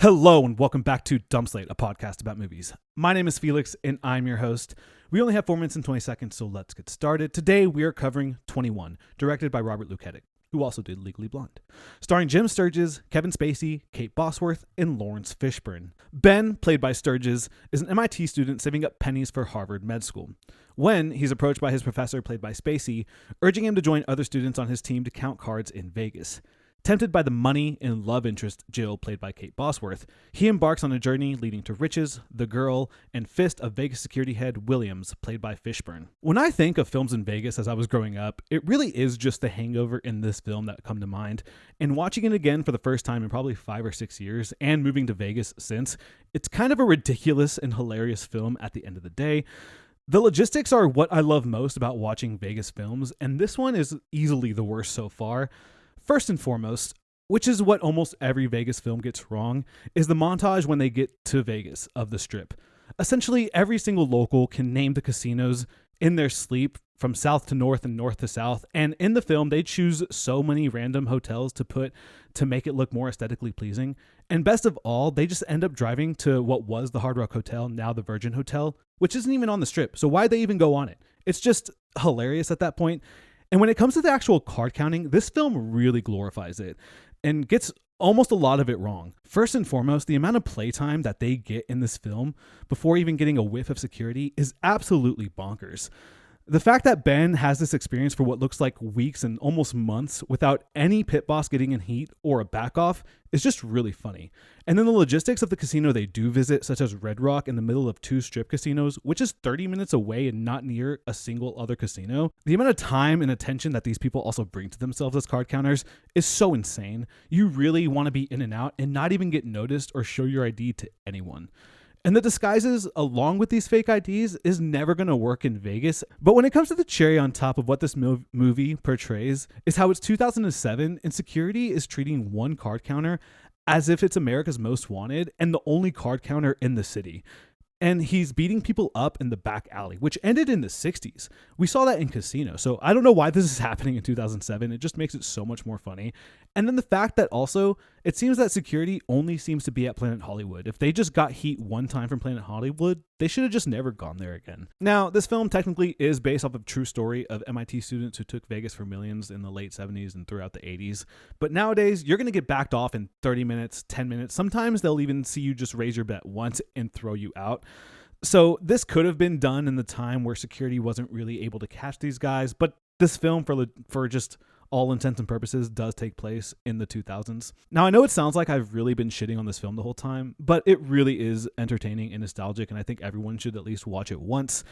Hello and welcome back to Dump Slate, a podcast about movies. My name is Felix and I'm your host. We only have 4 minutes and 20 seconds, so let's get started. Today we are covering 21, directed by Robert Luketic, who also did Legally Blonde, starring Jim Sturgess, Kevin Spacey, Kate Bosworth, and Lawrence Fishburn. Ben, played by Sturgess, is an MIT student saving up pennies for Harvard med school when he's approached by his professor, played by Spacey, urging him to join other students on his team to count cards in Vegas. Tempted by the money and love interest, Jill, played by Kate Bosworth, he embarks on a journey leading to riches, the girl, and fist of Vegas security head Williams, played by Fishburn. When I think of films in Vegas as I was growing up, it really is just The Hangover in this film that come to mind. And watching it again for the first time in probably 5 or 6 years, and moving to Vegas since, it's kind of a ridiculous and hilarious film at the end of the day. The logistics are what I love most about watching Vegas films, and this one is easily the worst so far. First and foremost, which is what almost every Vegas film gets wrong, is the montage when they get to Vegas of the Strip. Essentially, every single local can name the casinos in their sleep from south to north and north to south, and in the film, they choose so many random hotels to put to make it look more aesthetically pleasing. And best of all, they just end up driving to what was the Hard Rock Hotel, now the Virgin Hotel, which isn't even on the Strip, so why'd they even go on it? It's just hilarious at that point. And when it comes to the actual card counting, this film really glorifies it and gets almost a lot of it wrong. First and foremost, the amount of playtime that they get in this film before even getting a whiff of security is absolutely bonkers. The fact that Ben has this experience for what looks like weeks and almost months without any pit boss getting in heat or a back off is just really funny. And then the logistics of the casino they do visit, such as Red Rock in the middle of 2 strip casinos, which is 30 minutes away and not near a single other casino. The amount of time and attention that these people also bring to themselves as card counters is so insane. You really want to be in and out and not even get noticed or show your ID to anyone. And the disguises along with these fake IDs is never going to work in Vegas. But when it comes to the cherry on top of what this movie portrays is how it's 2007 and security is treating one card counter as if it's America's Most Wanted and the only card counter in the city. And he's beating people up in the back alley, which ended in the 60s. We saw that in Casino. So I don't know why this is happening in 2007. It just makes it so much more funny. And then the fact that also it seems that security only seems to be at Planet Hollywood. If they just got heat one time from Planet Hollywood, they should have just never gone there again. Now, this film technically is based off of a true story of MIT students who took Vegas for millions in the late 70s and throughout the 80s. But nowadays, you're going to get backed off in 30 minutes, 10 minutes. Sometimes they'll even see you just raise your bet once and throw you out. So this could have been done in the time where security wasn't really able to catch these guys. But this film, for just all intents and purposes, does take place in the 2000s. Now, I know it sounds like I've really been shitting on this film the whole time, but it really is entertaining and nostalgic, and I think everyone should at least watch it once.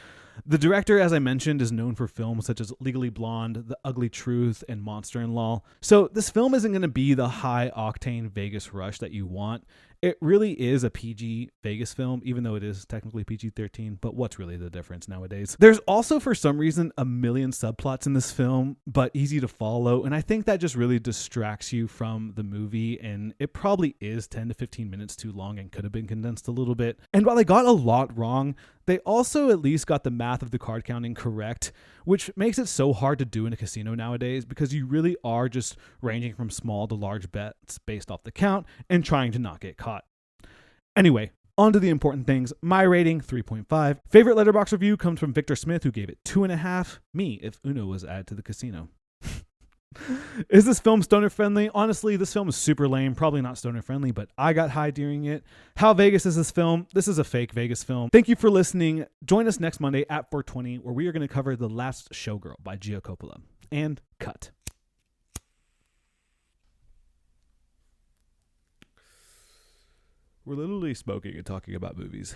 The director, as I mentioned, is known for films such as Legally Blonde, The Ugly Truth, and Monster-in-Law. So this film isn't going to be the high-octane Vegas rush that you want. It really is a PG Vegas film, even though it is technically PG-13, but what's really the difference nowadays? There's also, for some reason, a million subplots in this film, but easy to follow, and I think that just really distracts you from the movie, and it probably is 10 to 15 minutes too long and could have been condensed a little bit. And while they got a lot wrong, they also at least got the math of the card counting correct, which makes it so hard to do in a casino nowadays because you really are just ranging from small to large bets based off the count and trying to not get caught. Anyway, on to the important things. My rating, 3.5. Favorite Letterboxd review comes from Victor Smith, who gave it 2.5. Me, if Uno was added to the casino. Is this film stoner friendly? Honestly, this film is super lame. Probably not stoner friendly, but I got high during it. How Vegas is this film? This is a fake Vegas film. Thank you for listening. Join us next Monday at 4:20, where we are going to cover The Last Showgirl by Gia Coppola. And cut. We're literally smoking and talking about movies.